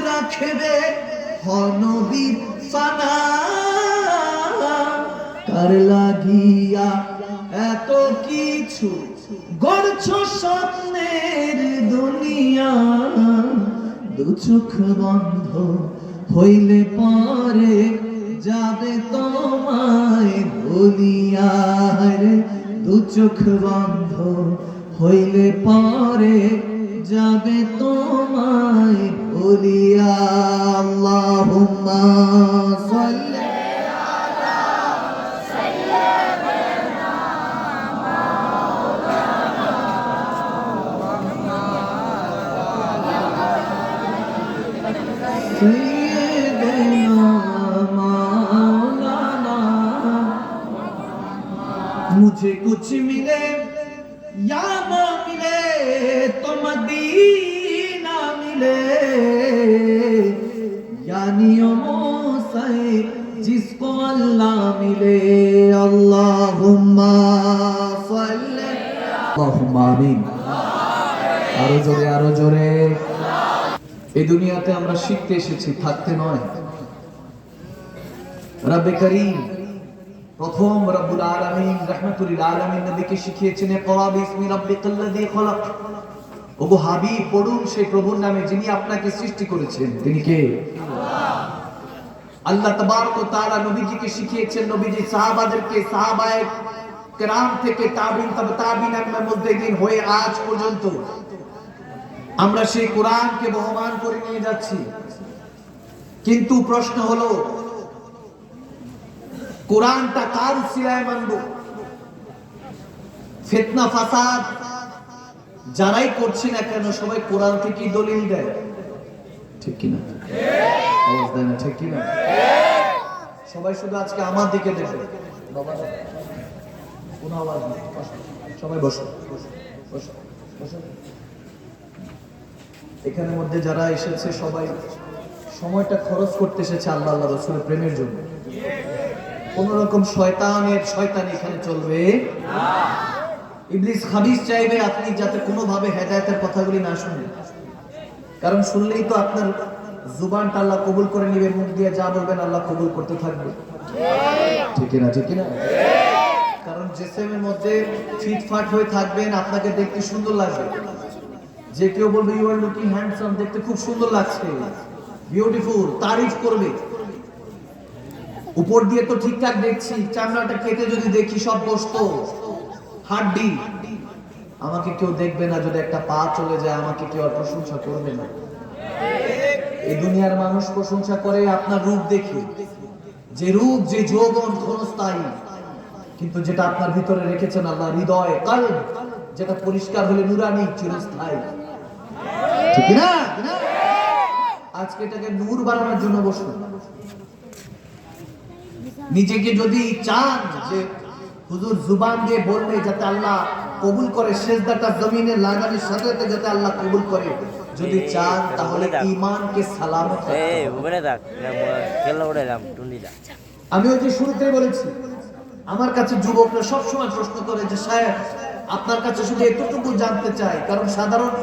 রাখবে নবীর ফানা কার লাগিয়া এত কিছু গড়ছো স্বপ্নের দুনিয়া দু চোখ বন্ধ হইলে পরে যাবে তোমায় ভুলিয়া রে দু চোখ বন্ধ হইলে পরে যাবে তোমায় ভুলিয়া আল্লাহুম্মা সাল্লি আলা সাইয়্যিদিনা মাওলানা मुझे कुछ मिले या ना मिले तो मदीना मिले यानी से जिसको अल्लाह मिले अल्लाहुम्मा सल्ली अल्लाहुम्मा आमीन আরো জোরে এই দুনিয়াতে আমরা শিখতে এসেছি থাকতে নয় রব্বে করিম প্রথম রব্বুল আলামিন রাহমাতুল লিল আলামিন নবীকে শিখিয়েছেন ইকরা বিসমি রাব্বিকাল্লাযী খলাক ওগো হাবিব পড়ুন সেই প্রভুর নামে যিনি আপনাকে সৃষ্টি করেছেন তিনি কে আল্লাহ তাবারক ওয়া তাআলা নবীজিকে শিখিয়েছেন নবীজি সাহাবাদেরকে সাহাবায়ে কেরাম থেকে তাবিঈন তাবিঈনের মধ্যে দিন হয়ে আজ পর্যন্ত আমরা সেই কোরআনকে বহমান করে নিয়ে যাচ্ছি কিন্তু প্রশ্ন হলো কোরআনটা কার উসিলায় মানবো ফিতনা ফাসাদ যারাই করছে না কেন সবাই কোরআন থেকেই দলিল দেয় ঠিক কি না আওয়াজ দেয় না ঠিক কি না সবাই শুধু আজকে আমার দিকে দেখে বাবা কোনো আওয়াজ নেই সবাই বসো বসো বসো এখানের মধ্যে যারা এসেছে সবাই সময়টা খরচ করতে এসেছে আল্লাহ আল্লাহ রাসূলের প্রেমের জন্য কোন রকম শয়তানি এখানে চলবে না ইবলিস খাবিস চাইবে আপনি যাতে কোনো ভাবে হেদায়েতের কথাগুলি না শুনেন কারণ শুনলেই তো আপনার জুবানটা আল্লাহ কবুল করে নেবে মুখ দিয়ে যা বলবেন আল্লাহ কবুল করতে থাকবে ঠিক না কারণ জিসমের মধ্যে ফিটফাট হয়ে থাকবেন আপনাকে দেখতে সুন্দর লাগবে যে কেউ বলবে ইউ আর লুকিং হ্যান্ডসাম দেখতে খুব সুন্দর লাগছে বিউটিফুল তারিফ করবে উপর দিয়ে তো ঠিকঠাক দেখছি চামড়াটা কেটে যদি দেখি সব গোশত হাড্ডি আমাকে কেউ দেখবে না যদি একটা পা চলে যায় আমাকে কেউ আর প্রশংসা করবে না এই দুনিয়ার মানুষ প্রশংসা করে আপনার রূপ দেখে যে রূপ যে যৌবন ক্ষণস্থায়ী কিন্তু যেটা আপনার ভিতরে রেখেছেন আল্লাহ হৃদয় কলব যেটা পরিষ্কার হলে নূরানি চিরস্থায়ী ঠিক না আজকে এটাকে নূর বানানোর জন্য বসুন নিজেকে যদি চান যে হুজুর জুবান দিয়ে বললে যাতে আল্লাহ কবুল করে সিজদাটা জমিনে লাগানোর সাথে সাথে যাতে আল্লাহ কবুল করে যদি চান তাহলে ঈমানকে সালামত আমি ওই যে শুরুতেই বলেছি আমার কাছে যুবকরা সব সময় প্রশ্ন করে যে সাহেব আপনার কাছে শুধু এতটুকু জানতে চাই কারণ সাধারণ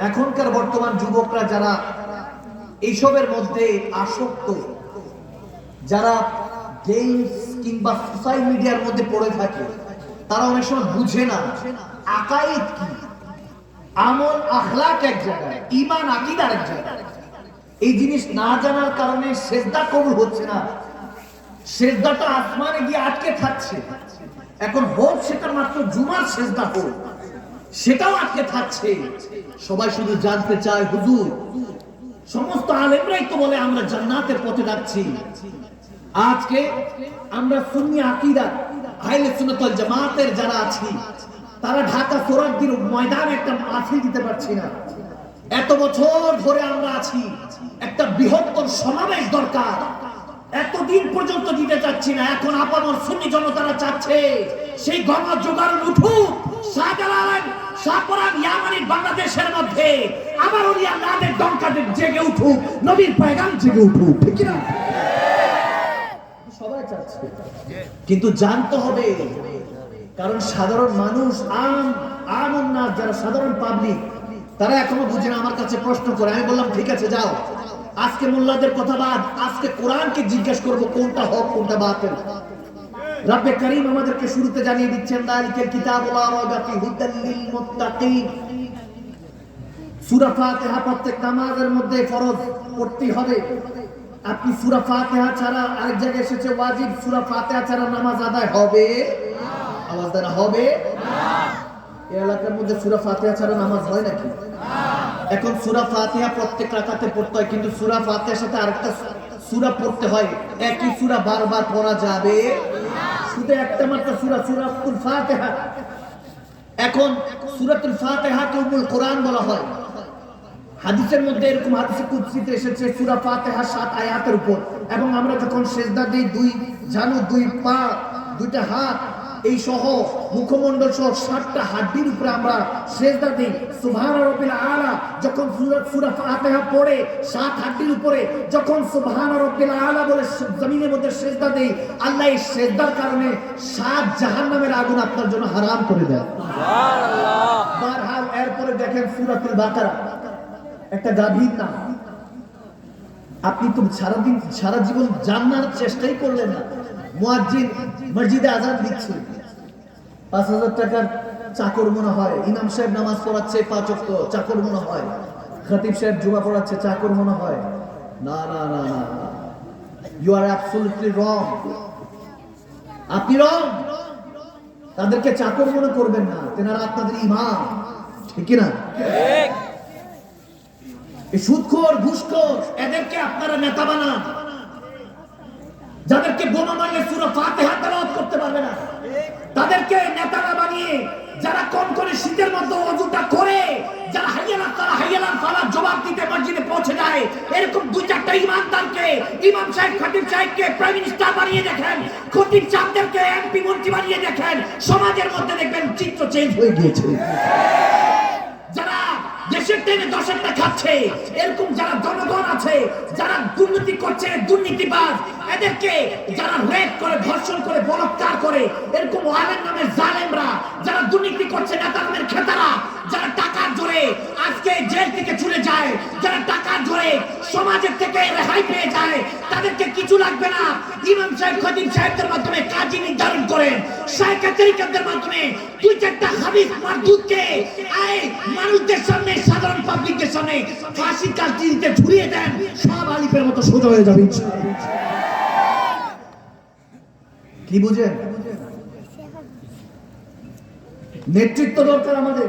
এখনকার বর্তমান যুবকরা যারা এইসবের মধ্যে আসক্ত যারা গেমস কিংবা সোশ্যাল মিডিয়ার মধ্যে পড়ে থাকে তারা অনেক সময় বুঝে না আকাইদ কি আমল আখলাক এক জায়গায় ঈমান আকীদা এক জায়গায় এই জিনিস না জানার কারণে সিজদা কবুল হচ্ছে না সিজদাটা আসমানে গিয়ে আটকে থাকছে এখন হোক সেটা মাত্র জুমার সিজদা হোক সেটাও আটকে থাকছে সবাই শুধু জানতে চায় হুজুর সমস্ত আলেমরাই তো বলে আমরা জান্নাতের পথে যাচ্ছি আজকে আমরা সুন্নি আকীদা আহলে সুন্নাত ওয়াল জামাতের যারা আছি তারা ঢাকা সোহরাওয়ার্দীর ময়দানে একটা মাহফিল দিতে পারছি না এত বছর ধরে আমরা আছি একটা বৃহত্তর সমাবেশ দরকার এতদিন পর্যন্ত দিতে চাচ্ছি না এখন আপামর সুন্নি জনতারা চাচ্ছে সেই গণজোগাড় উঠুক শাহজালাল শাহপরান ইয়ামানির বাংলাদেশের মধ্যে আবার ওলিয়া নাদের ডঙ্কাতে জেগে উঠুক নবীর পয়গাম জেগে উঠুক ঠিক না সবাই চাচ্ছে কিন্তু জানতে হবে কারণ সাধারণ মানুষ না যারা সাধারণ পাবলিক তারা এখনো বুঝে না আমার কাছে প্রশ্ন করে আমি বললাম ঠিক আছে যাও আজকে মোল্লাদের কথা বাদ, আজকে কোরআনকে জিজ্ঞেস করব কোনটা হক কোনটা বাতিল। রব্বে করিম আমাদেরকে শুরুতে জানিয়ে দিচ্ছেন যালিকাল কিতাবু লা রাইবা ফীহি হুদাল লিল মুত্তাকিন। সূরা ফাতিহা প্রত্যেক নামাজের মধ্যে ফরজ পড়তে হবে। আপনি সূরা ফাতিহা ছাড়া, আরেক জায়গায় এসেছে ওয়াজিব, সূরা ফাতিহা ছাড়া নামাজ আদায় হবে না। আওয়াজ দ্বারা হবে না। এই এলাকার মধ্যে সূরা ফাতিহা ছাড়া নামাজ হয় নাকি? এখন সূরা ফাতিহা প্রত্যেক রাকাতে পড়তে হয়, কিন্তু সূরা ফাতিহার সাথে আরেকটা সূরা পড়তে হয়। একই সূরা বারবার পড়া যাবে না, শুধু একটা মাত্র সূরা, সূরাতুল ফাতিহা। এখন সূরাতুল ফাতিহাকে উম্মুল কোরআন বলা হয়। হাদিসের মধ্যে এরকম হাদিসে কুদসিতে এসেছে সূরা ফাতিহা 7 আয়াতের উপর। এবং আমরা যখন সিজদা দিই, দুই জানু, দুই পা, দুইটা হাত এই সহ মুখমণ্ডল সহ 7টা হাড্ডির উপরে আমরা সিজদা দিই। সুবহান রাব্বিল আলা যখন সূরা ফাতিহা পড়ে 7 হাড্ডির উপরে যখন সুবহান রাব্বিল আলা বলে জমিনের মধ্যে সিজদা দেই, আল্লাহ এই সিজদার কারণে 7 জাহান্নামের আগুন আপনার জন্য হারাম করে দেয়। সুবহানাল্লাহ। বারহাল এরপরে দেখেন সূরাতুল বাকারা, একটা গাভীর নাম। আপনি তো সারা জীবন জানার চেষ্টাই করলেন না। মুয়াজ্জিন মসজিদে আযান দিচ্ছে, 5000 টাকার চাকর মনে হয়। ইমাম সাহেব নামাজ পড়াচ্ছে 5 ওয়াক্ত, চাকর মনে হয়। খতিব সাহেব জুমা পড়াচ্ছে, চাকর মনে হয়। না না না না, ইউ আর অ্যাবসলিউটলি রং। আপনি রং। তাদেরকে চাকর মনে করবেন না, তেনারা আপনাদের ইমাম। ঠিক কি না? ঠিক। এই সুদখোর, ঘুষখোর এদেরকে আপনারা নেতা বানান, যাদেরকে বোমা মারলে সূরা ফাতিহা তেলাওয়াত করতে পারবে না, তাদেরকে নেতা না বানিয়ে যারা কোন করে শীতের মধ্যে ওযুটা করে, যারা হাইয়ালান ফালার জবাব দিতে মসজিদে পৌঁছে যায়, এরকম 2-4টা ইমানদারকে, ইমাম সাহেব, খতিব সাহেবকে প্রাইম মিনিস্টার বানিয়ে দেখেন, খতিব সাহেবদেরকে এমপি মন্ত্রী বানিয়ে দেখেন, সমাজের মধ্যে দেখবেন চিত্র চেঞ্জ হয়ে গিয়েছে। যারা দেশের টেনে দশেরটা খাচ্ছে, এরকম যারা জনগণ আছে, যারা দুর্নীতি করছে, দুর্নীতিবাজ, এদেরকে যারা রেপ করে, ধর্ষণ করে, বলাৎকার করে, এরকম ওয়ালের নামের জালেমরা, যারা দুর্নীতি করছে, নেতা নামের খেতারা, যারা টাকার জোরে আজকে জেল থেকে ছুটে যায়, যারা টাকার জোরে সমাজের থেকে রেহাই পেয়ে যায়, তাদেরকে কিছু লাগবে না। ইমাম সাহেব, খতিব সাহেবদের মাধ্যমে কাজী নির্ধারণ করেন, শায়েখে তরিকতদের মাধ্যমে 2-4টা হাদিস মারদুদকে মানুষদের সামনে, সাধারণ পাবলিকের সামনে ফাঁসির কাস্টি দিতে ঝুলিয়ে দেন, সব আলিফের মতো সোজা হয়ে যাবে। কি বুঝেন? নেতৃত্ব দরকার আমাদের।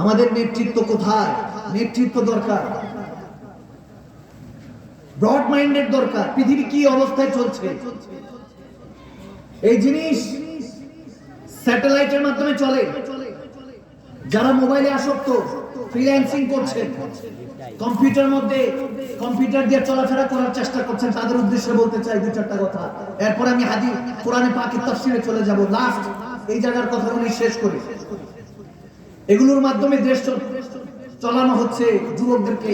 আমাদের নেতৃত্ব কোথায়? নেতৃত্ব দরকার, ব্রড মাইন্ডেড দরকার। পৃথিবী কি অবস্থায় চলছে এই জিনিস স্যাটেলাইটের মাধ্যমে চলে। যারা মোবাইলে আসক্ত, ফ্রিল্যান্সিং করছেন, কম্পিউটার মধ্যে কম্পিউটার দিয়ে চলাফেরা করার চেষ্টা করছেন, তাদের উদ্দেশ্যে বলতে চাই 2-4টা কথা। এরপর আমি হাদিস কোরআনে পাকের তাফসীরে চলে যাব। লাস্ট এই জায়গার কথাগুলি শেষ করি। এগুলোর মাধ্যমে দেশ চালানো হচ্ছে যুবকদেরকে,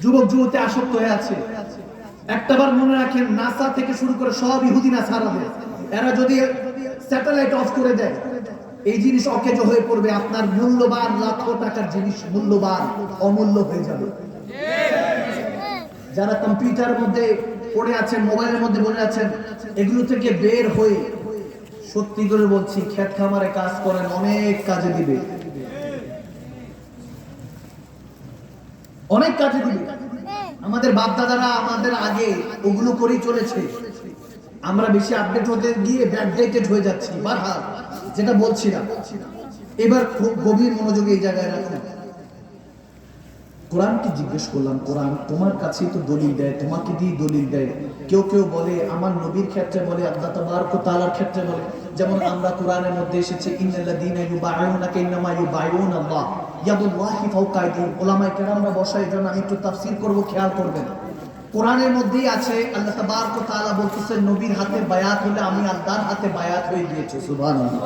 যুবক যুবতী আসক্ত হয়ে আছে। একটাবার মনে রাখেন, নাসা থেকে শুরু করে সব ইহুদি নাসারাদের, এরা যদি স্যাটেলাইট অফ করে দেয়, এই জিনিস অকেজো হয়ে পড়বে। আপনার মূল্যবান লাখো টাকার জিনিস মূল্যবান অমূল্য হয়ে যাবে। যারা কম্পিউটারের মধ্যে পড়ে আছেন, মোবাইলের মধ্যে পড়ে আছেন, এগুলো থেকে বের হয়ে সত্যি করে বলছি, ক্ষেত খামারে কাজ করেন, অনেক কাজে দিবে, অনেক কাজে দিবে। আমাদের বাপ দাদারা আমাদের আগে ওগুলো করেই চলেছে। আমরা বেশি আপডেট হতে গিয়ে ব্যাকডেটেড হয়ে যাচ্ছি। বারবার যেটা বলছিলাম, এবার খুব গভীর মনোযোগে এই জায়গায় রাখুন। কোরআনকে জিজ্ঞেস করলাম, কোরআন তোমার কাছেই তো দলিল দেয়, তোমাকে দিয়ে দলিল দেয়। কেউ কেউ বলে আমার নবীর ক্ষেত্রে বলে, আল্লাহ তাবারক ওয়া তাআলার ক্ষেত্রে বলে। যেমন আমরা কোরআনের মধ্যে এসেছে, ইন্নাল্লাযীনা ইউবাইউনাকা ইন্নামা ইউবাইউনাল্লাহ ইয়াদুল্লাহি ফাওকা আইদিহিম। উলামায়ে কেরামরা বসা, এই জন্য আমি একটু তাফসীর করব, খেয়াল করবেন। কোরআনের মধ্যেই আছে, আল্লাহ তাবারক ওয়া তাআলা বলতেছেন, নবীর হাতে বায়াত হলে আমি আল্লাহর হাতে বায়াত হয়ে গিয়েছি। সুবহানাল্লাহ।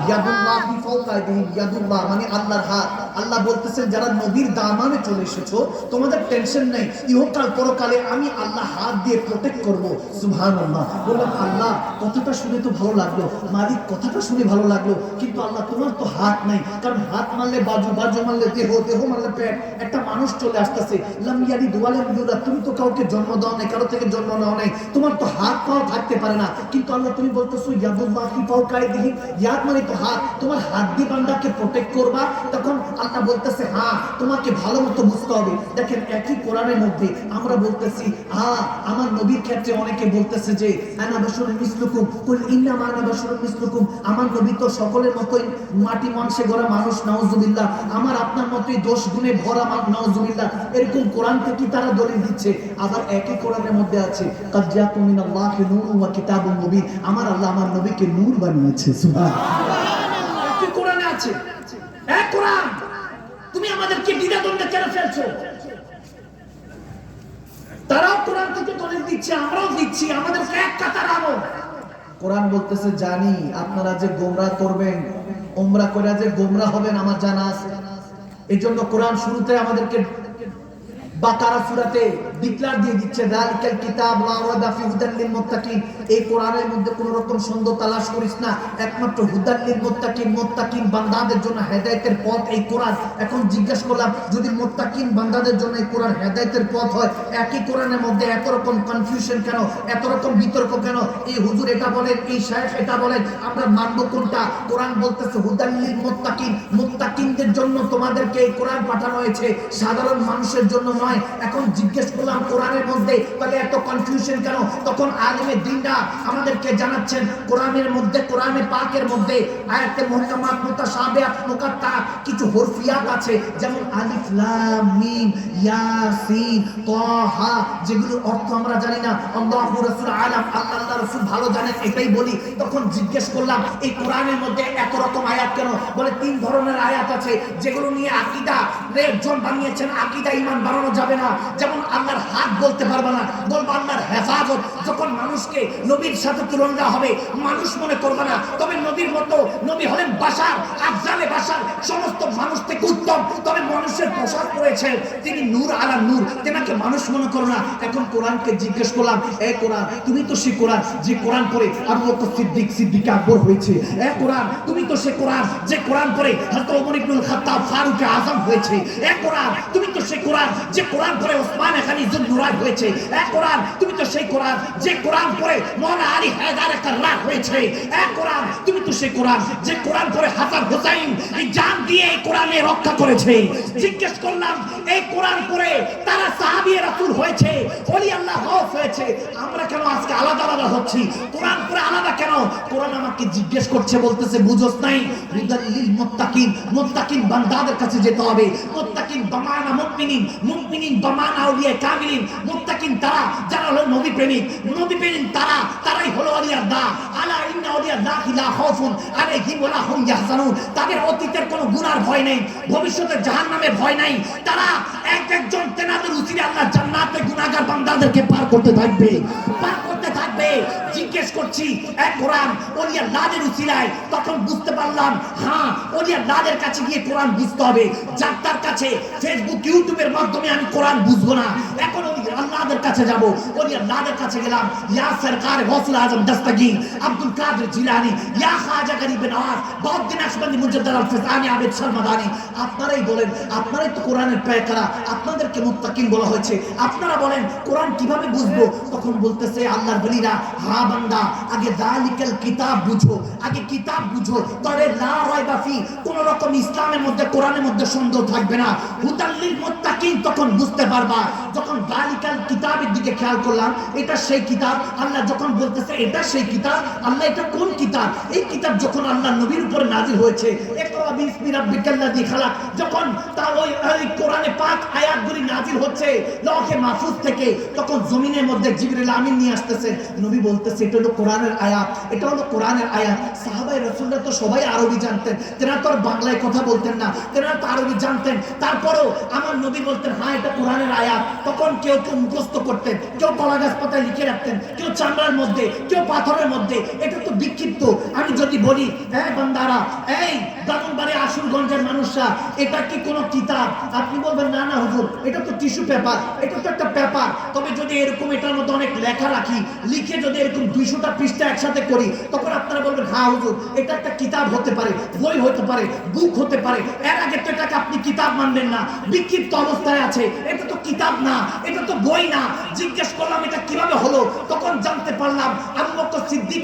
ইয়াদুল্লাহি ফাওকা আইদিহিম, ইয়াদুল্লাহ মানে আল্লাহর হাত। আল্লাহ বলতেছেন যারা নবীর দামানে চলে এসেছো তোমাদের টেনশন নেই, ইহকাল পরকালে আমি আল্লাহ হাত দিয়ে প্রোটেক্ট করবো। সুবহানাল্লাহ। বললাম আল্লাহ কথাটা শুনে তো ভালো লাগলো, মালিক কথাটা শুনে ভালো লাগলো, কিন্তু আল্লাহ তোমার তো হাত নাই, কারণ হাত মারলে বাজু, বাজু মারলে দেহ, দেহ মারলে পেট, একটা মানুষ চলে আসতেছে। লাম ইয়ালিদ ওয়া লাম ইউলাদ, তুমি তো কাউকে জন্ম দাও নাই, কারো থেকে জন্ম নাও নাই, তোমার তো হাত পাও থাকতে পারে না, কিন্তু আল্লাহ তুমি বলতেছো ইয়াদুল্লাহি ফাওকা আইদিহিম, ইয়াদ মানে তো হাত, তোমার হাত দিয়ে বান্দাকে প্রোটেক্ট করবা। তখন আল্লাহ বলতেছে হ্যাঁ তোমাকে ভালো মতো বুঝতে হবে। দেখেন একই কোরআনের মধ্যে আমরা বলতেছি হ্যাঁ আমার নবীর ক্ষেত্রে অনেকে বলতেছে যে আনা বাশারুম মিসলুকুম, কুল ইন্নামা আনা বাশারুম মিসলুকুম, আমার নবী তো সকলের মতোই মাটি মাংসে গড়া মানুষ, নাউজুবিল্লাহ, আমার আপনার মতোই দোষ গুণে ভরা, নাউজুবিল্লাহ, এরকম কোরআন থেকে তারা দলিল দিচ্ছে। আবার একই কোরআনের মধ্যে আছে কাদ জাআকুম মিনাল্লাহি নূরুন ওয়া কিতাবুম মুবিন, আমার আল্লাহ আমার নবীকে নূর বানিয়েছে। সুবহানাল্লাহ। একই কোরআনে আছে, এক কোরআন, তুমি আমাদেরকে দ্বিধাদ্বন্দ্বে কেন ফেলছো? তারাও কোরআন থেকে দলিল দিচ্ছে, আমরাও দিচ্ছি, আমাদেরকে এক কাতার আনো। কোরআন বলতেছে জানি আপনারা যে গোমরাহ করবেন, উমরা করে যে গোমরাহ হবেন আমার জানা আছে। এই জন্য কোরআন শুরুতে আমাদেরকে বাকারা সূরাতে ডিক্লেয়ার দিয়ে দিচ্ছে যালিকাল কিতাব লা রাইবা ফি হুদাল লিল মুত্তাকিন, এই কোরআনের মধ্যে কোন রকম সন্দেহ তালাশ করিস না, একমাত্র হুদাল লিল মুত্তাকিন, মুত্তাকিন বান্দাদের জন্য হেদায়েতের পথ এই কোরআন। এখন জিজ্ঞেস করলাম যদি মুত্তাকিন বান্দাদের জন্য এই কোরআন হেদায়েতের পথ হয়, একই কোরআনের মধ্যে এত রকম কনফিউশন কেন, এত রকম বিতর্ক কেন? এই হুজুর এটা বলেন, এই শায়েখ এটা বলেন, আমরা মানব কোনটা? কোরআন বলতেছে হুদাল লিল মুত্তাকিন, মুত্তাকিনদের জন্য তোমাদেরকে এই কোরআন পাঠানো হয়েছে, সাধারণ মানুষের জন্য নয়। এখন জিজ্ঞেস করলাম কোরআনের মধ্যে তাহলে এত কনফিউশন কেন? তখন আলেমে দ্বীনরা আমাদেরকে জানাচ্ছেন কোরআনের মধ্যে, কোরআনে পাকের মধ্যে আয়াতে মুহকামাত, মুতাশাবিহাত, মুকাত্তাআত কিছু হরফিয়াত আছে, যেমন আলিফ লাম মিম ইয়াসিন তাহা, যেগুলোর অর্থ আমরা জানি না, আল্লাহু রাসূল আলাম, আল্লাহর রাসূল ভালো জানেন, এটাই বলি। তখন জিজ্ঞেস করলাম এই কোরআনের মধ্যে এত রকম আয়াত কেন? বলে তিন ধরনের আয়াত আছে যেগুলো নিয়ে আকীদা একজন বানিয়েছেন, আকীদা ঈমান বানানো যাবে না। যেমন আল্লাহর হাত বলতে পারবে না, বলবো আল্লাহর হেফাজত। যখন মানুষকে নবীর সাথে তুলনা হবে মানুষ মনে করবে না, তবে নবীর মতো, নবী হলেন বাশার, আফজালে বাশার, সমস্ত মানুষ থেকে উত্তম, তবে মানুষের পোশাক পরেছেন, তিনি নূর আলা নূর, তেনাকে মানুষ মনে করো না। এখন কোরআনকে জিজ্ঞেস করলাম এ কোরআন তুমি তো সে কোরআন যে কোরআন পড়ে আবু বকর সিদ্দিক, সিদ্দিক আকবর হয়েছে, এ কোরআন তুমি তো সে কোরআন যে কোরআন পড়ে হযরত ওমর ইবনুল খাত্তাব ফারুক আযম হয়েছে, এ কোরআন তুমি তো সে কোরআন যে কোরআন পড়ে ওসমান গনি যুন্নুরান হয়েছে, এ কোরআন তুমি তো সেই কোরআন যে কোরআন পড়ে মাওলানা আলী হায়দার কাররার হয়েছে, এ কোরআন তুমি তো সেই কোরআন যে কোরআন পড়ে হাসান হুসাইন এই জান দিয়ে এই কোরআনে রক্ষা করেছে। জিজ্ঞেস করলাম এই কোরআন পড়ে তারা সাহাবী রাসূল হয়েছে, ওলি আল্লাহ হয়েছে, আমরা কেন আজকে আলাদা আলাদা হচ্ছি? কোরআন পড়ে আলাদা কেন? কোরআন আমাকে জিজ্ঞেস করছে, বলতেছে বুঝোস নাই, হুদাল লিল মুত্তাকিন, মুত্তাকিন বান্দাদের কাছে যেতে হবে। মুত্তাকিন বামানা মুমিনিন, মুমিনিন বামানা আউলিয়া কামিলিন, মুত্তাকিন তারা যারা হলো নবী প্রেমিক, নবী প্রেমিক তারাই হলো আউলিয়াল্লাহ। আলা ইন্না আউলিয়াল্লাহ লা খাউফুন আলাইহিম ওয়া লা হুম ইয়াহজানুন, তাদের অতীতের কোনো গুনার ভয় নেই, ভবিষ্যতের জাহান্নামের ভয় নাই, তারা একজন তেনাদের উসিলে আল্লাহ জান্নাতে গুনাহগার বান্দাদেরকে পার করতে থাকবে, পার করতে থাকবে। জিজ্ঞেস করছি এক কোরআন ওলি আল্লাহর উসিলায়, তখন বুঝতে পারলাম হ্যাঁ ওলি আল্লাহর কাছে গিয়ে কোরআন বুঝতে হবে। যার কাছে ফেসবুক ইউটিউবের মাধ্যমে আমি কোরআন বুঝবো না, এখন ওলি আল্লাহর কাছে যাব। ওলি আল্লাহর কাছে গেলাম, ইয়া সরকার গৌসুল আজম দস্তগীর আব্দুল কাদের জিলানী, ইয়া খাজা গরিব নওয়াজ, বউদ্দিন আকবন্দি মুজাদ্দিদ আল ফিসানি আবেদ শর্মাদানি, আপনারাই বলেন, আপনারাই তো কোরআনের পায়কারা, আপনাদেরকে মুত্তাকিন বলা হয়েছে, আপনারা বলেন কোরআন কিভাবে বুঝবো? তখন বলতেছে আল্লাহর বলিরা হ্যাঁ বান্দা আগে যালিকাল কিতাব বুঝো, আগে কিতাব বুঝো, তবে লা রাইবা ফি, কোন রকম ইসলামের মধ্যে কোরআনের মধ্যে সন্দেহ থাকবে না, হুদাল লিল মুত্তাকিন, তখন বুঝতে পারবা। যখন যালিকাল কিতাবের দিকে খেয়াল করলাম, এটা সেই কিতাব, আল্লাহ যখন বলতেছে এটা সেই কিতাব, আল্লাহ এটা কোন কিতাব? এই কিতাব যখন আল্লাহ নবীর উপরে নাযিল হয়েছে, ইকরা বিসমি রাব্বিকাল্লাযী খালাক, যখন তা ওই কোরআনে পাক আয়াতগুলি নাযিল হচ্ছে লওহে মাহফুজ থেকে, তখন জমিনের মধ্যে জিবরিল আমিন নিয়ে আসতেছে, নবী বলতেছে এটা হলো কোরআনের আয়াত, এটা হলো কোরআনের আয়াত। সাহাবায়ে সাহাবায়ে রাসূলরা তো সবাই আরবি জানতেন, তেনারা তো আর বাংলায় কথা বলতেন না, তেনারা তো আরবি জানতেন। তারপরেও আমার নবী বলতেন হ্যাঁ এটা কোরআনের আয়াত, তখন কেউ কেউ মুখস্থ করতেন, কেউ কলা গাছ পাতায় লিখে রাখতেন, কেউ চামড়ার মধ্যে, কেউ পাথরের মধ্যে। এটা তো বিক্ষিপ্ত। আমি যদি বলি হ্যাঁ বান্দারা, এই ব্রাহ্মণবাড়ি আশুরগঞ্জের মানুষরা, এটা কি কোনো কিতাব? আপনি বলবেন না না হুজুর, এটা তো টিস্যু পেপার, এটা তো একটা পেপার। তবে যদি এরকম এটার মধ্যে অনেক লেখা রাখি, লিখে যদি এরকম 200টা পৃষ্ঠা একসাথে করি, তখন আপনারা বলবেন হ্যাঁ হুজুর এটা একটা কিতাব হতে পারে, বই হতে পারে, বুক হতে পারে। এর আগে তো এটাকে আপনি কিতাব মানবেন না, বিক্ষিপ্ত অবস্থায় আছে, এটা তো কিতাব না, এটা তো বই না। জিজ্ঞেস করলাম এটা কিভাবে হলো, তখন জানতে পারলাম আবু বকর সিদ্দিক